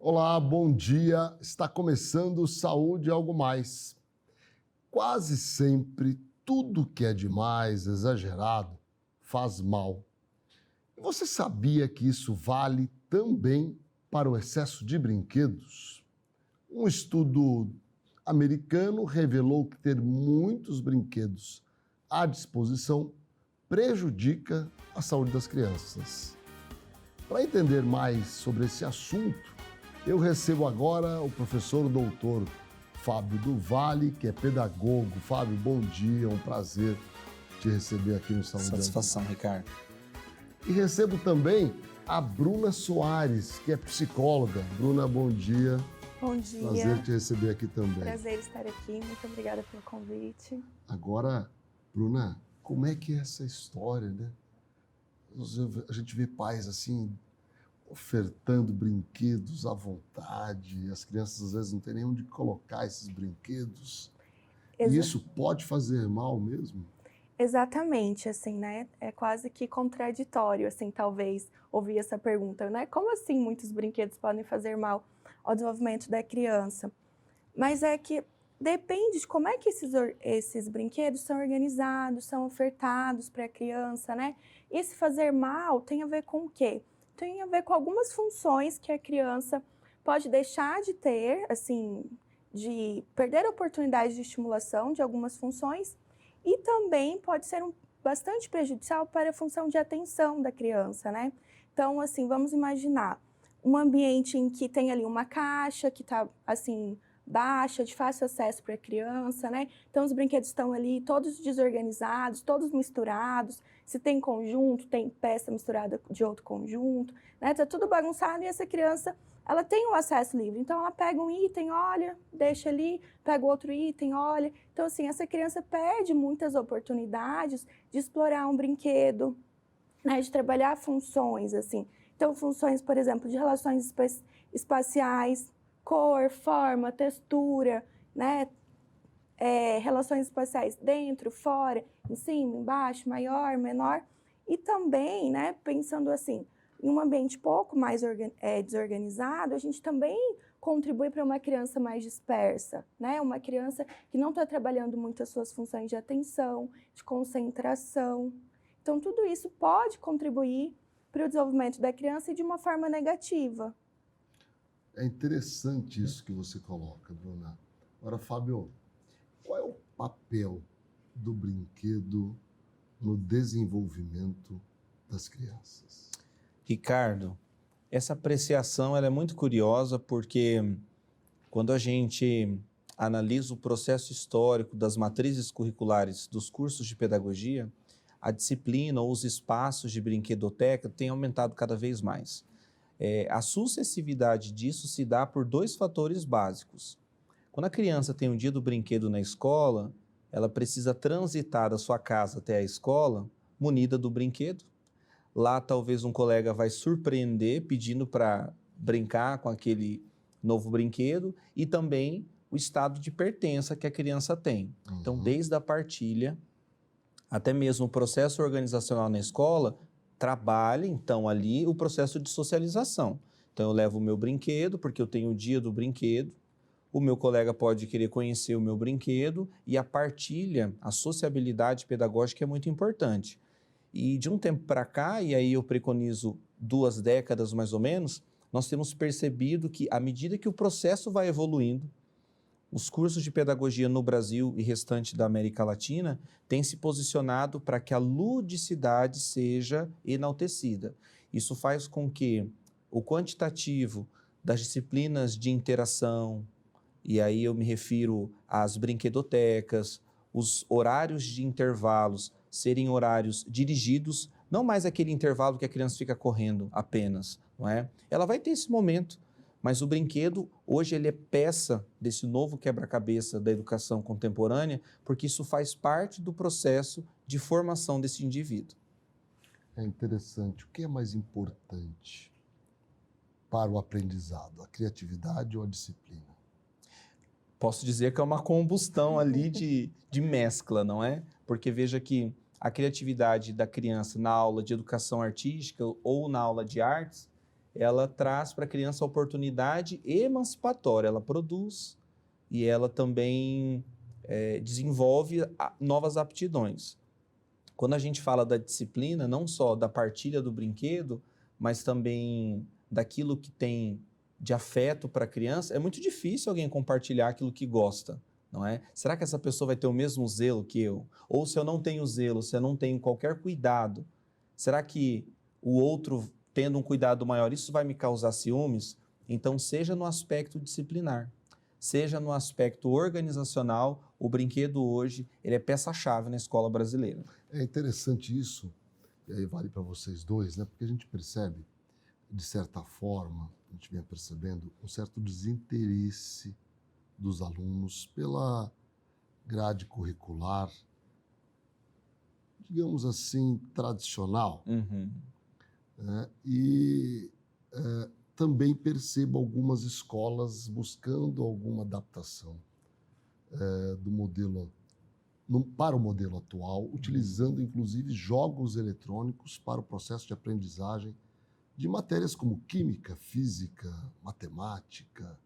Olá, bom dia. Está começando Saúde e Algo Mais. Quase sempre, tudo que é demais, exagerado, faz mal. E você sabia que isso vale também para o excesso de brinquedos? Um estudo americano revelou que ter muitos brinquedos à disposição prejudica a saúde das crianças. Para entender mais sobre esse assunto, eu recebo agora o professor doutor Fábio do Vale, que é pedagogo. Fábio, bom dia, é um prazer te receber aqui no Saúde. Satisfação, Ricardo. E recebo também a Bruna Soares, que é psicóloga. Bruna, bom dia. Bom dia. Prazer te receber aqui também. Prazer estar aqui, muito obrigada pelo convite. Agora, Bruna, como é que é essa história, né? A gente vê pais assim, ofertando brinquedos à vontade, as crianças às vezes não têm nem onde colocar esses brinquedos. E isso pode fazer mal mesmo? Exatamente, assim, né? É quase que contraditório, assim, talvez, ouvir essa pergunta, né? Como assim muitos brinquedos podem fazer mal ao desenvolvimento da criança? Mas é que depende de como é que esses brinquedos são organizados, são ofertados para a criança, né? E se fazer mal tem a ver com o quê? Tem a ver com algumas funções que a criança pode deixar de ter, assim, de perder a oportunidade de estimulação de algumas funções, e também pode ser bastante prejudicial para a função de atenção da criança, né? Então, assim, vamos imaginar um ambiente em que tem ali uma caixa que está, assim, baixa, de fácil acesso para a criança, né? Então, os brinquedos estão ali todos desorganizados, todos misturados. Se tem conjunto, tem peça misturada de outro conjunto, né? Tá tudo bagunçado e essa criança, ela tem o acesso livre. Então, ela pega um item, olha, deixa ali, pega outro item, olha. Então, assim, essa criança perde muitas oportunidades de explorar um brinquedo, né? De trabalhar funções, assim. Então, funções, por exemplo, de relações espaciais, cor, forma, textura, né? Relações espaciais dentro, fora, em cima, embaixo, maior, menor. E também, né, pensando assim, em um ambiente pouco mais desorganizado, a gente também contribui para uma criança mais dispersa, né? Uma criança que não está trabalhando muito as suas funções de atenção, de concentração. Então, tudo isso pode contribuir para o desenvolvimento da criança e de uma forma negativa. É interessante isso que você coloca, Bruna. Agora, Fábio, qual é o papel do brinquedo no desenvolvimento das crianças? Ricardo, essa apreciação ela é muito curiosa porque quando a gente analisa o processo histórico das matrizes curriculares dos cursos de pedagogia, a disciplina ou os espaços de brinquedoteca têm aumentado cada vez mais. A sucessividade disso se dá por dois fatores básicos. Quando a criança tem um dia do brinquedo na escola, ela precisa transitar da sua casa até a escola munida do brinquedo. Lá talvez um colega vai surpreender pedindo para brincar com aquele novo brinquedo e também o estado de pertença que a criança tem. Então, desde a partilha até mesmo o processo organizacional na escola, trabalha, então, ali o processo de socialização. Então, eu levo o meu brinquedo, porque eu tenho o dia do brinquedo, o meu colega pode querer conhecer o meu brinquedo e a partilha, a sociabilidade pedagógica é muito importante. E de um tempo para cá, e aí eu preconizo 2 décadas mais ou menos, nós temos percebido que à medida que o processo vai evoluindo, os cursos de pedagogia no Brasil e restante da América Latina têm se posicionado para que a ludicidade seja enaltecida. Isso faz com que o quantitativo das disciplinas de interação, e aí eu me refiro às brinquedotecas, os horários de intervalos serem horários dirigidos, não mais aquele intervalo que a criança fica correndo apenas, não é? Ela vai ter esse momento, mas o brinquedo, hoje, ele é peça desse novo quebra-cabeça da educação contemporânea, porque isso faz parte do processo de formação desse indivíduo. É interessante. O que é mais importante para o aprendizado, a criatividade ou a disciplina? Posso dizer que é uma combustão ali de mescla, não é? Porque veja que a criatividade da criança na aula de educação artística ou na aula de artes, ela traz para a criança a oportunidade emancipatória, ela produz e ela também desenvolve novas aptidões. Quando a gente fala da disciplina, não só da partilha do brinquedo, mas também daquilo que tem de afeto para a criança, é muito difícil alguém compartilhar aquilo que gosta, não é? Será que essa pessoa vai ter o mesmo zelo que eu? Ou se eu não tenho zelo, se eu não tenho qualquer cuidado, será que o outro, tendo um cuidado maior, isso vai me causar ciúmes? Então, seja no aspecto disciplinar, seja no aspecto organizacional, o brinquedo hoje, ele é peça-chave na escola brasileira. É interessante isso, e aí vale para vocês dois, né? Porque a gente percebe, de certa forma, a gente vem percebendo um certo desinteresse dos alunos pela grade curricular, digamos assim, tradicional. Uhum. Né? E também percebo algumas escolas buscando alguma adaptação do modelo para o modelo atual, utilizando inclusive jogos eletrônicos para o processo de aprendizagem de matérias como química, física, matemática.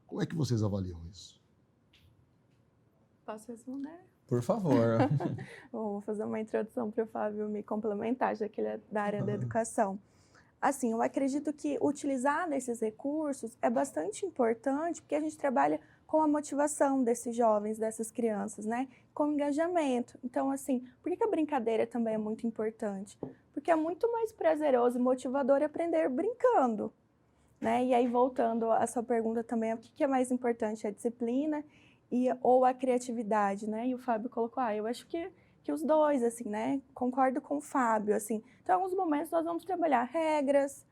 Como é que vocês avaliam isso? Posso responder? Por favor. Bom, vou fazer uma introdução para o Fábio me complementar, já que ele é da área da educação. Assim, eu acredito que utilizar desses recursos é bastante importante, porque a gente trabalha com a motivação desses jovens, dessas crianças, né? Com engajamento. Então, assim, por que a brincadeira também é muito importante? Porque é muito mais prazeroso e motivador aprender brincando, né? E aí, voltando à sua pergunta também, o que é mais importante? A disciplina ou a criatividade, né? E o Fábio colocou, eu acho que os dois, assim, né? Concordo com o Fábio, assim. Então, em alguns momentos nós vamos trabalhar regras,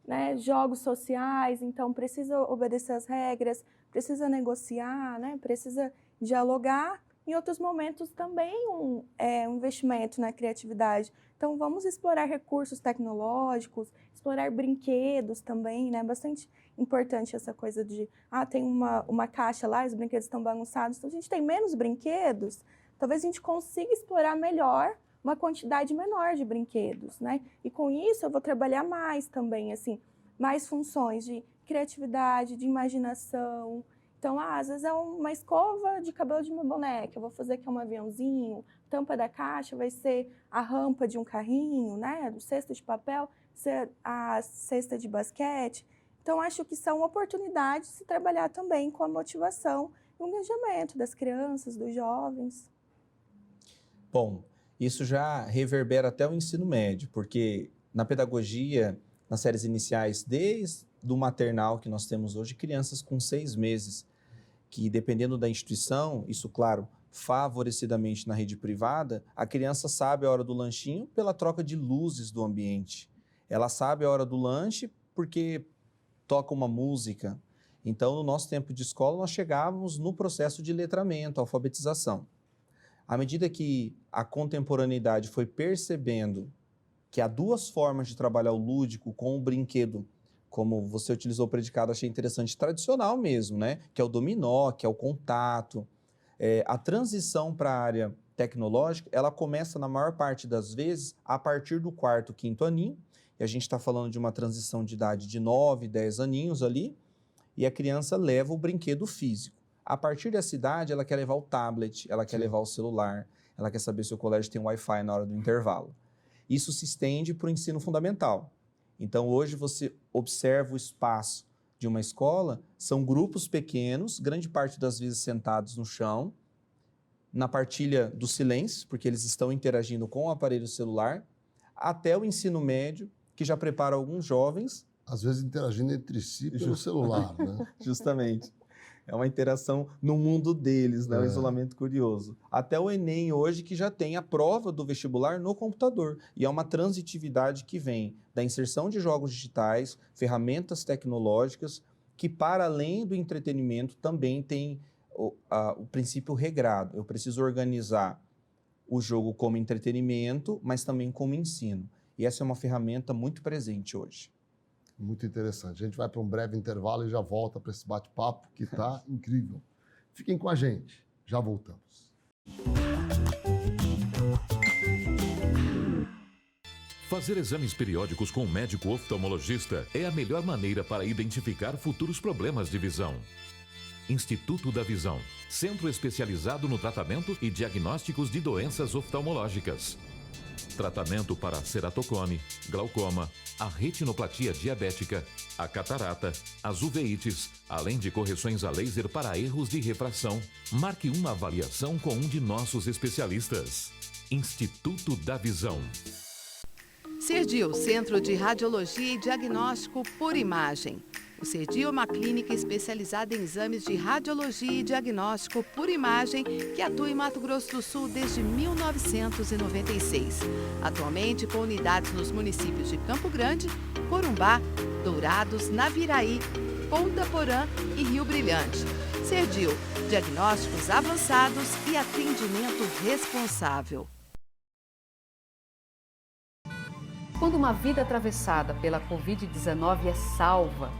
né? Jogos sociais, então precisa obedecer as regras, precisa negociar, né? Precisa dialogar. Em outros momentos também um investimento na criatividade. Então, vamos explorar recursos tecnológicos, explorar brinquedos também, né? Bastante importante essa coisa de, tem uma caixa lá, os brinquedos estão bagunçados, então a gente tem menos brinquedos, talvez a gente consiga explorar melhor uma quantidade menor de brinquedos, né? E com isso eu vou trabalhar mais também, assim, mais funções de criatividade, de imaginação. Então, às vezes é uma escova de cabelo de uma boneca, eu vou fazer aqui um aviãozinho, tampa da caixa vai ser a rampa de um carrinho, né? Do cesto de papel, ser a cesta de basquete. Então, acho que são oportunidades de se trabalhar também com a motivação e o engajamento das crianças, dos jovens. Bom, isso já reverbera até o ensino médio, porque na pedagogia, nas séries iniciais, desde o maternal que nós temos hoje, crianças com 6 meses, que dependendo da instituição, isso, claro, favorecidamente na rede privada, a criança sabe a hora do lanchinho pela troca de luzes do ambiente. Ela sabe a hora do lanche porque toca uma música. Então, no nosso tempo de escola, nós chegávamos no processo de letramento, alfabetização. À medida que a contemporaneidade foi percebendo que há 2 formas de trabalhar o lúdico com o brinquedo, como você utilizou o predicado, achei interessante, tradicional mesmo, né? Que é o dominó, que é o contato. A transição para a área tecnológica, ela começa, na maior parte das vezes, a partir do 4º, 5º aninho, e a gente está falando de uma transição de idade de 9, 10 aninhos ali, e a criança leva o brinquedo físico. A partir dessa idade, ela quer levar o tablet, ela quer levar o celular, ela quer saber se o colégio tem Wi-Fi na hora do intervalo. Isso se estende para o ensino fundamental. Então, hoje você observa o espaço de uma escola, são grupos pequenos, grande parte das vezes sentados no chão, na partilha do silêncio, porque eles estão interagindo com o aparelho celular, até o ensino médio, que já prepara alguns jovens. Às vezes interagindo entre si pelo celular, né? Justamente. É uma interação no mundo deles, né? Um isolamento curioso. Até o Enem hoje, que já tem a prova do vestibular no computador. E é uma transitividade que vem da inserção de jogos digitais, ferramentas tecnológicas, que para além do entretenimento também tem o princípio regrado. Eu preciso organizar o jogo como entretenimento, mas também como ensino. E essa é uma ferramenta muito presente hoje. Muito interessante. A gente vai para um breve intervalo e já volta para esse bate-papo que está incrível. Fiquem com a gente, já voltamos. Fazer exames periódicos com um médico oftalmologista é a melhor maneira para identificar futuros problemas de visão. Instituto da Visão, centro especializado no tratamento e diagnósticos de doenças oftalmológicas. Tratamento para ceratocone, glaucoma, a retinoplatia diabética, a catarata, as uveites, além de correções a laser para erros de refração. Marque uma avaliação com um de nossos especialistas. Instituto da Visão. Cerdil, Centro de Radiologia e Diagnóstico por Imagem. O Cerdil é uma clínica especializada em exames de radiologia e diagnóstico por imagem que atua em Mato Grosso do Sul desde 1996. Atualmente com unidades nos municípios de Campo Grande, Corumbá, Dourados, Naviraí, Ponta Porã e Rio Brilhante. Cerdil, diagnósticos avançados e atendimento responsável. Quando uma vida atravessada pela Covid-19 é salva,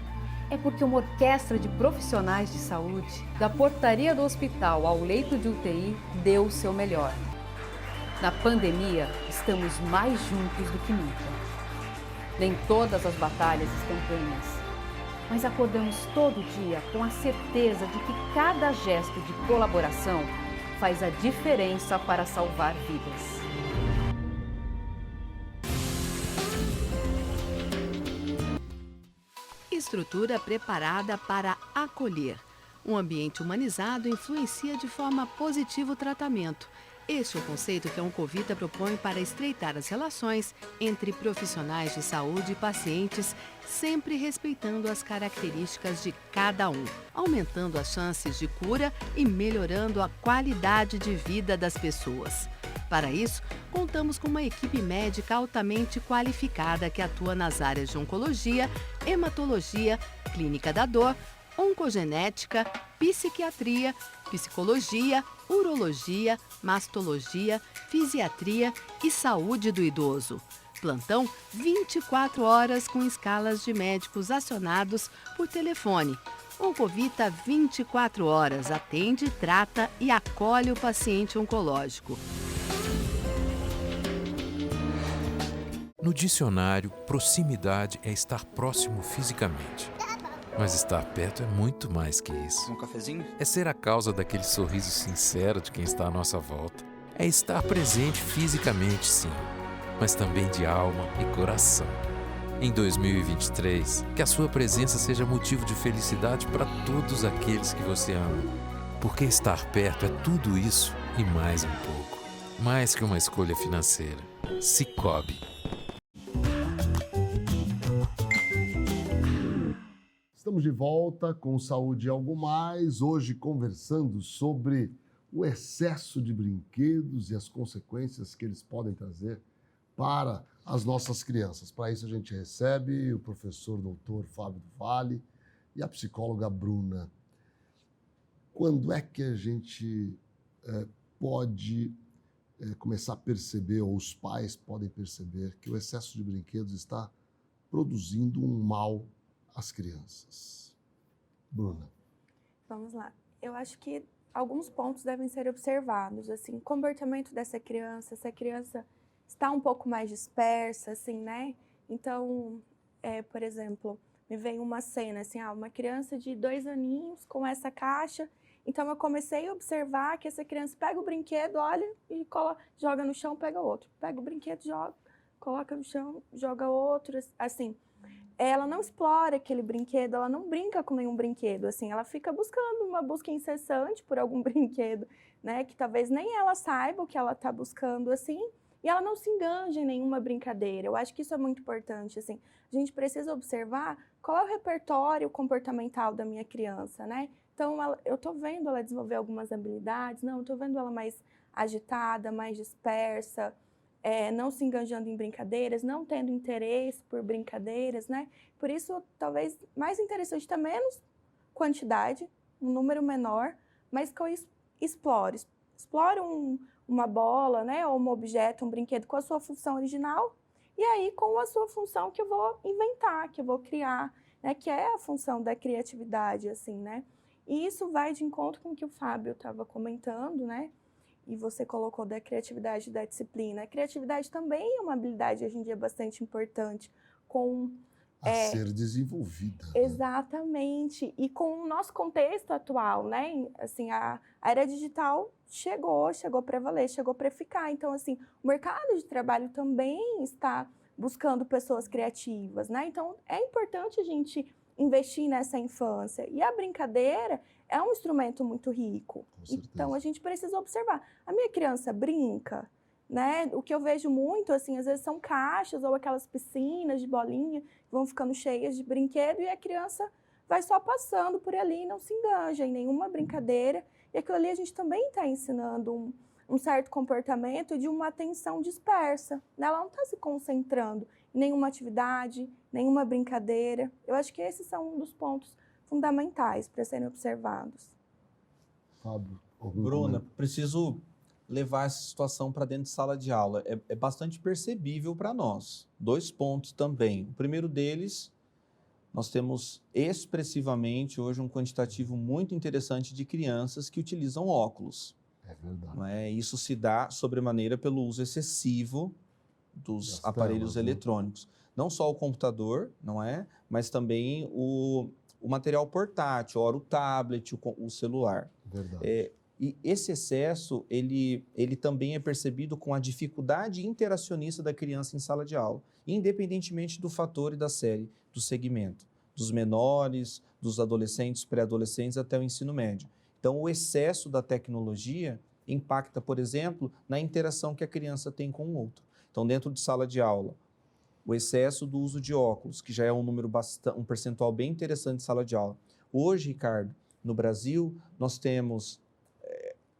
é porque uma orquestra de profissionais de saúde, da portaria do hospital ao leito de UTI, deu o seu melhor. Na pandemia, estamos mais juntos do que nunca. Nem todas as batalhas estão ganhas, mas acordamos todo dia com a certeza de que cada gesto de colaboração faz a diferença para salvar vidas. Estrutura preparada para acolher. Um ambiente humanizado influencia de forma positiva o tratamento. Este é o conceito que a Oncovita propõe para estreitar as relações entre profissionais de saúde e pacientes, sempre respeitando as características de cada um, aumentando as chances de cura e melhorando a qualidade de vida das pessoas. Para isso, contamos com uma equipe médica altamente qualificada que atua nas áreas de oncologia, hematologia, clínica da dor, oncogenética, psiquiatria, psicologia, urologia, mastologia, fisiatria e saúde do idoso. Plantão 24 horas com escalas de médicos acionados por telefone. Oncovita 24 horas atende, trata e acolhe o paciente oncológico. No dicionário, proximidade é estar próximo fisicamente. Mas estar perto é muito mais que isso. Um cafezinho? É ser a causa daquele sorriso sincero de quem está à nossa volta. É estar presente fisicamente, sim, mas também de alma e coração. Em 2023, que a sua presença seja motivo de felicidade para todos aqueles que você ama. Porque estar perto é tudo isso e mais um pouco. Mais que uma escolha financeira. Sicoob. Estamos de volta com Saúde e Algo Mais, hoje conversando sobre o excesso de brinquedos e as consequências que eles podem trazer para as nossas crianças. Para isso a gente recebe o professor doutor Fábio do Vale e a psicóloga Bruna. Quando é que a gente pode começar a perceber, ou os pais podem perceber, que o excesso de brinquedos está produzindo um mal às crianças? Bruna. Vamos lá. Eu acho que alguns pontos devem ser observados, assim, o comportamento dessa criança, se a criança está um pouco mais dispersa, assim, né? Então, por exemplo, me vem uma cena, assim, uma criança de 2 aninhos com essa caixa, então eu comecei a observar que essa criança pega o brinquedo, olha e joga no chão, pega outro. Pega o brinquedo, joga, coloca no chão, joga outro, assim. Ela não explora aquele brinquedo, ela não brinca com nenhum brinquedo, assim, ela fica buscando uma busca incessante por algum brinquedo, né, que talvez nem ela saiba o que ela está buscando, assim, e ela não se enganja em nenhuma brincadeira. Eu acho que isso é muito importante, assim, a gente precisa observar qual é o repertório comportamental da minha criança, né, então eu estou vendo ela desenvolver algumas habilidades, não, eu estou vendo ela mais agitada, mais dispersa, não se enganjando em brincadeiras, não tendo interesse por brincadeiras, né? Por isso, talvez mais interessante ter menos quantidade, um número menor, mas que eu explore uma bola, né? Ou um objeto, um brinquedo com a sua função original, e aí com a sua função que eu vou inventar, que eu vou criar, né? Que é a função da criatividade, assim, né? E isso vai de encontro com o que o Fábio estava comentando, né? e você colocou da criatividade e da disciplina. A criatividade também é uma habilidade hoje em dia bastante importante, com A ser desenvolvida. Né? Exatamente. E com o nosso contexto atual, né? Assim, a era digital chegou para valer, chegou para ficar. Então, assim, o mercado de trabalho também está buscando pessoas criativas, né? Então, é importante a gente investir nessa infância. E a brincadeira é um instrumento muito rico. Então, a gente precisa observar. A minha criança brinca, né? O que eu vejo muito, assim, às vezes são caixas ou aquelas piscinas de bolinha que vão ficando cheias de brinquedo e a criança vai só passando por ali e não se enganja em nenhuma brincadeira. E aquilo ali a gente também está ensinando um certo comportamento de uma atenção dispersa. Né? Ela não está se concentrando em nenhuma atividade, nenhuma brincadeira. Eu acho que esses são um dos pontos fundamentais para serem observados. Fábio, Bruna, preciso levar essa situação para dentro de sala de aula. É bastante percebível para nós. 2 pontos também. O primeiro deles, nós temos expressivamente hoje um quantitativo muito interessante de crianças que utilizam óculos. É verdade. Não é? Isso se dá sobremaneira pelo uso excessivo dos aparelhos eletrônicos. Não só o computador, não é? Mas também o material portátil, ora o tablet, o celular. Verdade. E esse excesso, ele também é percebido com a dificuldade interacionista da criança em sala de aula, independentemente do fator e da série, do segmento, dos menores, dos adolescentes, pré-adolescentes até o ensino médio. Então, o excesso da tecnologia impacta, por exemplo, na interação que a criança tem com o outro. Então, dentro de sala de aula, o excesso do uso de óculos, que já é um percentual bem interessante de sala de aula. Hoje, Ricardo, no Brasil, nós temos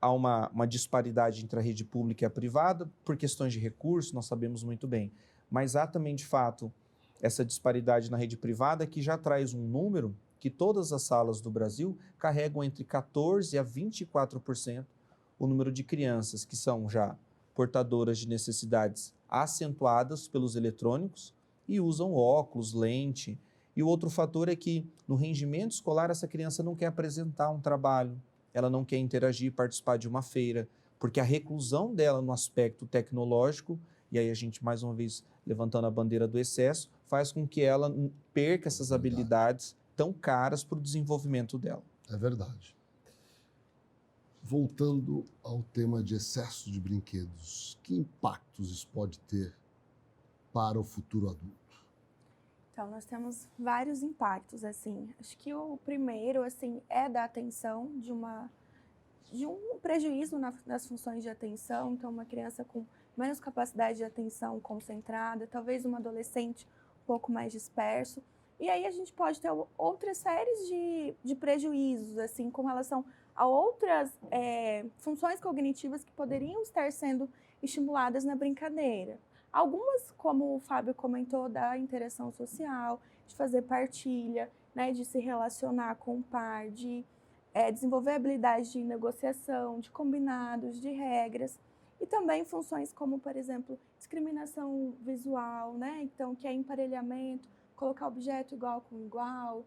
há uma disparidade entre a rede pública e a privada, por questões de recursos, nós sabemos muito bem. Mas há também, de fato, essa disparidade na rede privada que já traz um número que todas as salas do Brasil carregam entre 14% a 24% o número de crianças que são já portadoras de necessidades acentuadas pelos eletrônicos e usam óculos, lente. E o outro fator é que, no rendimento escolar, essa criança não quer apresentar um trabalho, ela não quer interagir, participar de uma feira, porque a reclusão dela no aspecto tecnológico, e aí a gente, mais uma vez, levantando a bandeira do excesso, faz com que ela perca essas habilidades tão caras para o desenvolvimento dela. É verdade. Voltando ao tema de excesso de brinquedos, que impactos isso pode ter para o futuro adulto? Então, nós temos vários impactos, assim. Acho que o primeiro, assim, é da atenção, de um prejuízo nas funções de atenção. Então, uma criança com menos capacidade de atenção concentrada, talvez um adolescente um pouco mais disperso. E aí a gente pode ter outras séries de prejuízos, assim, com relação a outras funções cognitivas que poderiam estar sendo estimuladas na brincadeira. Algumas, como o Fábio comentou, da interação social, de fazer partilha, né, de se relacionar com o par, de desenvolver habilidades de negociação, de combinados, de regras. E também funções como, por exemplo, discriminação visual, né? Então, que é emparelhamento, colocar objeto igual com igual,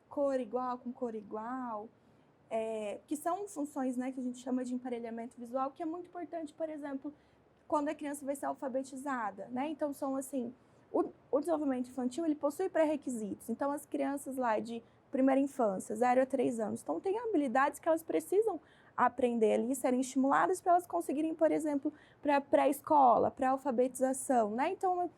cor igual com cor igual, que são funções, né, que a gente chama de emparelhamento visual, que é muito importante, por exemplo, quando a criança vai ser alfabetizada, né? Então, são assim, o desenvolvimento infantil, ele possui pré-requisitos. Então, as crianças lá de primeira infância, 0 a 3 anos, então tem habilidades que elas precisam aprender ali, serem estimuladas para elas conseguirem, por exemplo, para pré-escola, para alfabetização, né? Então,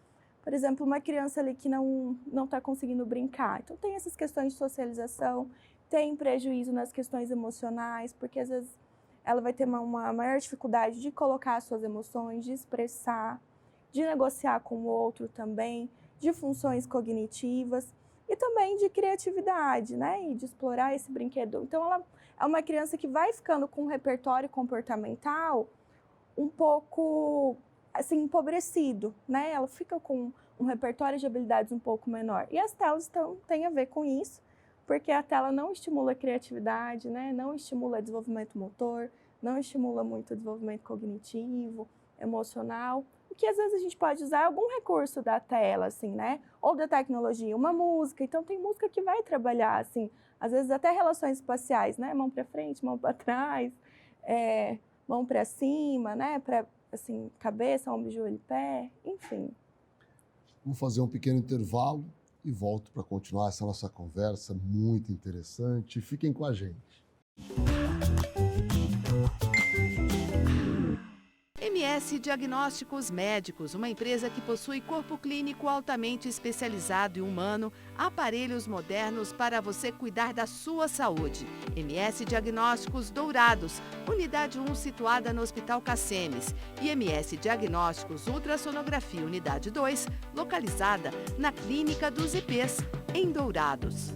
por exemplo, uma criança ali que não está conseguindo brincar. Então, tem essas questões de socialização, tem prejuízo nas questões emocionais, porque às vezes ela vai ter uma maior dificuldade de colocar suas emoções, de expressar, de negociar com o outro também, de funções cognitivas e também de criatividade, né? E de explorar esse brinquedo. Então, ela é uma criança que vai ficando com um repertório comportamental um pouco, assim, empobrecido, né? Ela fica com um repertório de habilidades um pouco menor. E as telas têm a ver com isso, porque a tela não estimula a criatividade, né? Não estimula o desenvolvimento motor, não estimula muito o desenvolvimento cognitivo, emocional. O que às vezes a gente pode usar algum recurso da tela, assim, né? Ou da tecnologia, uma música. Então, tem música que vai trabalhar, assim, às vezes até relações espaciais, né? Mão para frente, mão para trás, mão para cima, né? Para, assim, cabeça, ombro, joelho, pé, enfim. Vamos fazer um pequeno intervalo e volto para continuar essa nossa conversa muito interessante. Fiquem com a gente. MS Diagnósticos Médicos, uma empresa que possui corpo clínico altamente especializado e humano, aparelhos modernos para você cuidar da sua saúde. MS Diagnósticos Dourados, unidade 1 situada no Hospital Cassemes. E MS Diagnósticos Ultrassonografia, unidade 2, localizada na Clínica dos IPs, em Dourados.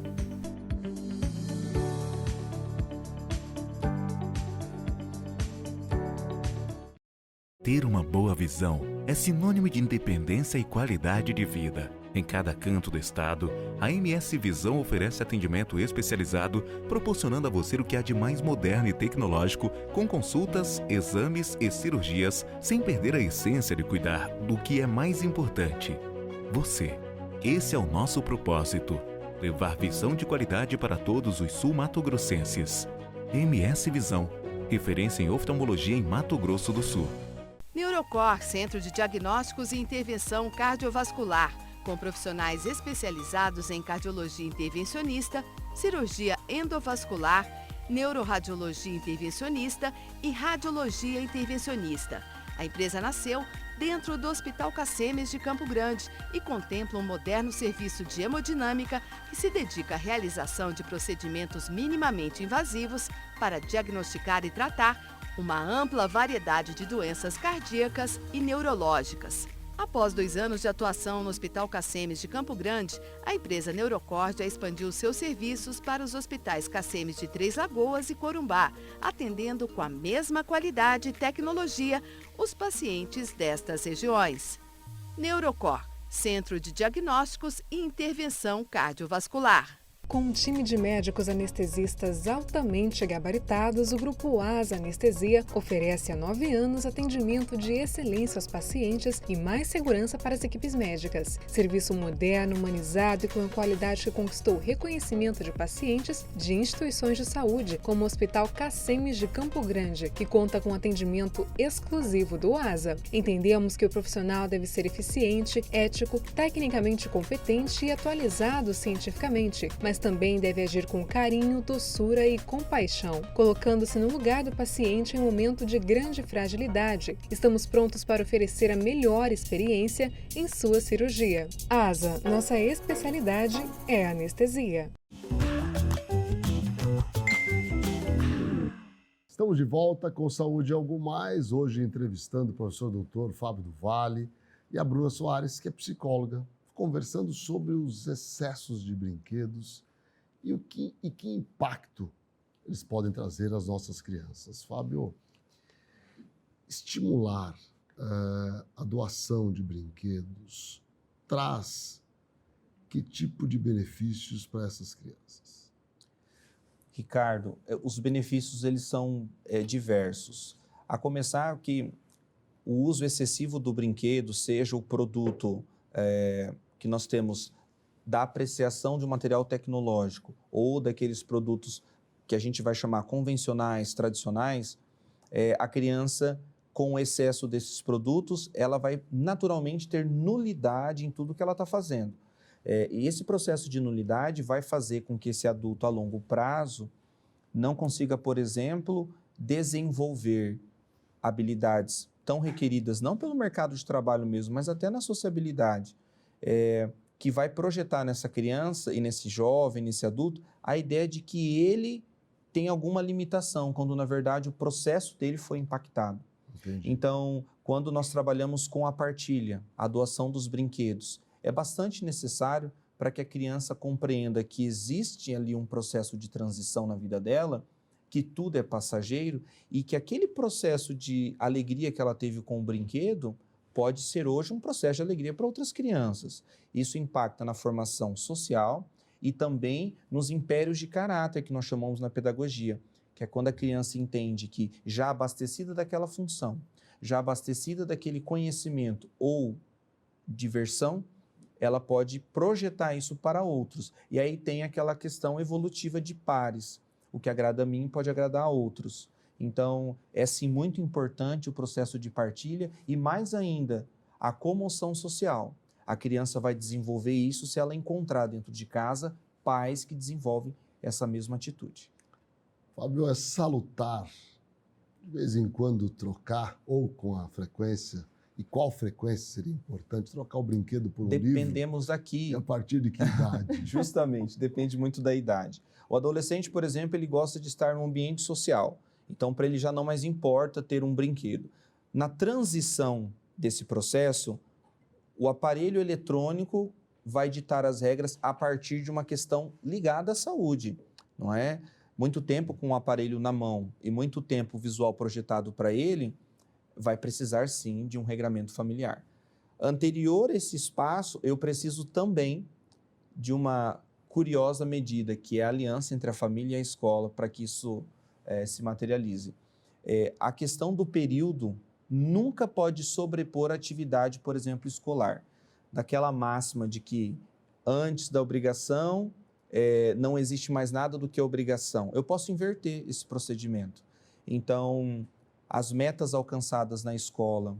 Ter uma boa visão é sinônimo de independência e qualidade de vida. Em cada canto do estado, a MS Visão oferece atendimento especializado, proporcionando a você o que há de mais moderno e tecnológico, com consultas, exames e cirurgias, sem perder a essência de cuidar do que é mais importante: você. Esse é o nosso propósito: levar visão de qualidade para todos os sul-mato-grossenses. MS Visão, referência em oftalmologia em Mato Grosso do Sul. Neurocor, Centro de Diagnósticos e Intervenção Cardiovascular, com profissionais especializados em cardiologia intervencionista, cirurgia endovascular, neuroradiologia intervencionista e radiologia intervencionista. A empresa nasceu dentro do Hospital Cassemes de Campo Grande e contempla um moderno serviço de hemodinâmica que se dedica à realização de procedimentos minimamente invasivos para diagnosticar e tratar uma ampla variedade de doenças cardíacas e neurológicas. Após 2 anos de atuação no Hospital Cassemes de Campo Grande, a empresa Neurocor já expandiu seus serviços para os hospitais Cassemes de Três Lagoas e Corumbá, atendendo com a mesma qualidade e tecnologia os pacientes destas regiões. Neurocor, Centro de Diagnósticos e Intervenção Cardiovascular. Com um time de médicos anestesistas altamente gabaritados, o Grupo Asa Anestesia oferece há 9 anos atendimento de excelência aos pacientes e mais segurança para as equipes médicas. Serviço moderno, humanizado e com a qualidade que conquistou reconhecimento de pacientes de instituições de saúde, como o Hospital Cassemes de Campo Grande, que conta com atendimento exclusivo do Asa. Entendemos que o profissional deve ser eficiente, ético, tecnicamente competente e atualizado cientificamente, mas também deve agir com carinho, doçura e compaixão, colocando-se no lugar do paciente em um momento de grande fragilidade. Estamos prontos para oferecer a melhor experiência em sua cirurgia. Asa, nossa especialidade é anestesia. Estamos de volta com Saúde e Algo Mais, hoje entrevistando o professor doutor Fábio do Vale e a Bruna Soares, que é psicóloga, conversando sobre os excessos de brinquedos e que impacto eles podem trazer às nossas crianças. Fábio, estimular a doação de brinquedos traz que tipo de benefícios para essas crianças? Ricardo, os benefícios eles são diversos. A começar que o uso excessivo do brinquedo, seja o produto que nós temos da apreciação de um material tecnológico ou daqueles produtos que a gente vai chamar convencionais, tradicionais, a criança, com o excesso desses produtos, ela vai naturalmente ter nulidade em tudo que ela está fazendo. E esse processo de nulidade vai fazer com que esse adulto, a longo prazo, não consiga, por exemplo, desenvolver habilidades tão requeridas, não pelo mercado de trabalho mesmo, mas até na sociabilidade, que vai projetar nessa criança e nesse jovem, nesse adulto, a ideia de que ele tem alguma limitação, quando na verdade o processo dele foi impactado. Entendi. Então, quando nós trabalhamos com a partilha, a doação dos brinquedos, é bastante necessário para que a criança compreenda que existe ali um processo de transição na vida dela, que tudo é passageiro e que aquele processo de alegria que ela teve com o brinquedo pode ser hoje um processo de alegria para outras crianças. Isso impacta na formação social e também nos impérios de caráter que nós chamamos na pedagogia, que é quando a criança entende que, já abastecida daquela função, já abastecida daquele conhecimento ou diversão, ela pode projetar isso para outros. E aí tem aquela questão evolutiva de pares. O que agrada a mim pode agradar a outros. Então, é sim muito importante o processo de partilha e, mais ainda, a comoção social. A criança vai desenvolver isso se ela encontrar dentro de casa pais que desenvolvem essa mesma atitude. Fábio, é salutar, de vez em quando, trocar, ou com a frequência, e qual frequência seria importante, trocar o brinquedo por um livro? Dependemos aqui. E a partir de que idade? Justamente, depende muito da idade. O adolescente, por exemplo, ele gosta de estar num ambiente social. Então, para ele já não mais importa ter um brinquedo. Na transição desse processo, o aparelho eletrônico vai ditar as regras a partir de uma questão ligada à saúde, não é? Muito tempo com o aparelho na mão e muito tempo visual projetado para ele, vai precisar sim de um regramento familiar. Anterior a esse espaço, eu preciso também de uma curiosa medida, que é a aliança entre a família e a escola, para que isso se materialize. A questão do período nunca pode sobrepor a atividade, por exemplo, escolar. Daquela máxima de que antes da obrigação não existe mais nada do que a obrigação. Eu posso inverter esse procedimento. Então, as metas alcançadas na escola,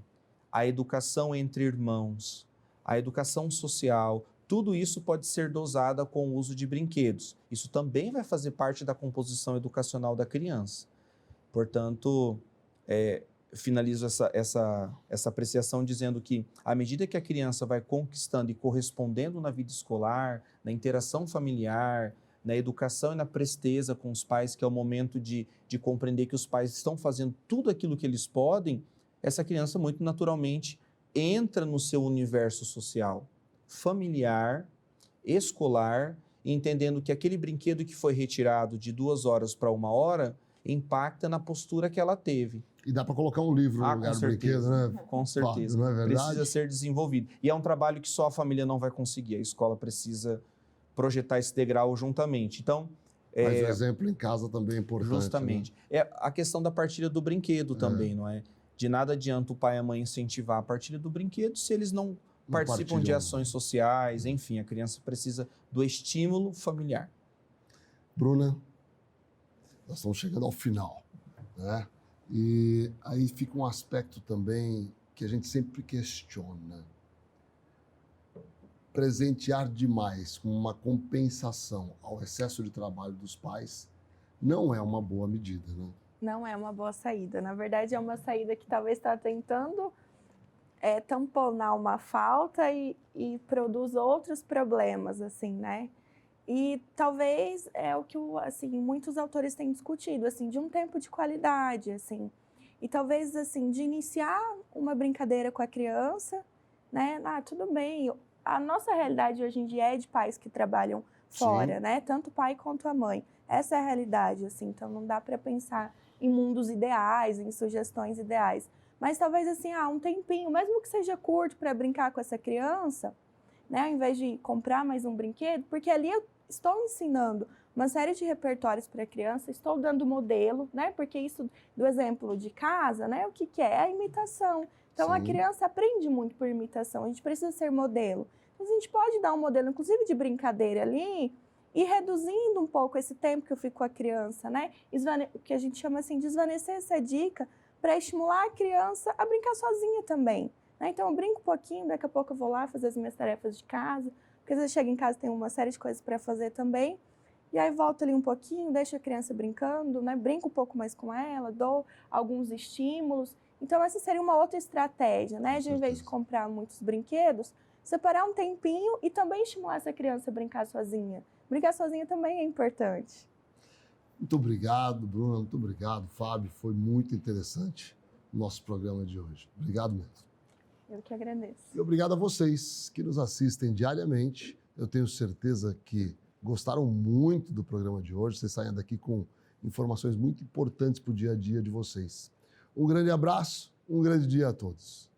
a educação entre irmãos, a educação social, tudo isso pode ser dosada com o uso de brinquedos. Isso também vai fazer parte da composição educacional da criança. Portanto, finalizo essa apreciação dizendo que, à medida que a criança vai conquistando e correspondendo na vida escolar, na interação familiar, na educação e na presteza com os pais, que é o momento de compreender que os pais estão fazendo tudo aquilo que eles podem, essa criança muito naturalmente entra no seu universo social, familiar, escolar, entendendo que aquele brinquedo que foi retirado de 2 horas para 1 hora impacta na postura que ela teve. E dá para colocar um livro no lugar do brinquedo, né? Com certeza. Não é verdade? Precisa ser desenvolvido. E é um trabalho que só a família não vai conseguir. A escola precisa projetar esse degrau juntamente. Então, mas o exemplo em casa também é importante. Justamente. Né? A questão da partilha do brinquedo também, não é? De nada adianta o pai e a mãe incentivar a partilha do brinquedo se eles não participam de ações sociais. Enfim, a criança precisa do estímulo familiar. Bruna, nós estamos chegando ao final, né? E aí fica um aspecto também que a gente sempre questiona. Presentear demais com uma compensação ao excesso de trabalho dos pais não é uma boa medida, né? Não é uma boa saída. Na verdade, é uma saída que talvez está tentando tamponar uma falta e produz outros problemas, assim, né? E talvez é o que assim, muitos autores têm discutido, assim, de um tempo de qualidade, assim. E talvez, assim, de iniciar uma brincadeira com a criança, né? Tudo bem. A nossa realidade hoje em dia é de pais que trabalham fora, né? Tanto o pai quanto a mãe. Essa é a realidade, assim. Então, não dá para pensar em mundos ideais, em sugestões ideais. Mas talvez, assim, um tempinho, mesmo que seja curto para brincar com essa criança, né? Ao invés de comprar mais um brinquedo, porque ali eu estou ensinando uma série de repertórios para a criança, estou dando modelo, né? Porque isso, do exemplo de casa, né? O que é? É a imitação. Então, a criança aprende muito por imitação, a gente precisa ser modelo. Mas a gente pode dar um modelo, inclusive de brincadeira ali, e reduzindo um pouco esse tempo que eu fico com a criança, né? O que a gente chama assim, de desvanecer essa dica para estimular a criança a brincar sozinha também. Né? Então, eu brinco um pouquinho, daqui a pouco eu vou lá fazer as minhas tarefas de casa, porque às vezes chego em casa e tem uma série de coisas para fazer também. E aí volto ali um pouquinho, deixo a criança brincando, né? Brinco um pouco mais com ela, dou alguns estímulos. Então, essa seria uma outra estratégia, né? De, ao invés de comprar muitos brinquedos, separar um tempinho e também estimular essa criança a brincar sozinha. Brincar sozinha também é importante. Muito obrigado, Bruna. Muito obrigado, Fábio. Foi muito interessante o nosso programa de hoje. Obrigado mesmo. Eu que agradeço. E obrigado a vocês que nos assistem diariamente. Eu tenho certeza que gostaram muito do programa de hoje. Vocês saem daqui com informações muito importantes para o dia a dia de vocês. Um grande abraço, um grande dia a todos.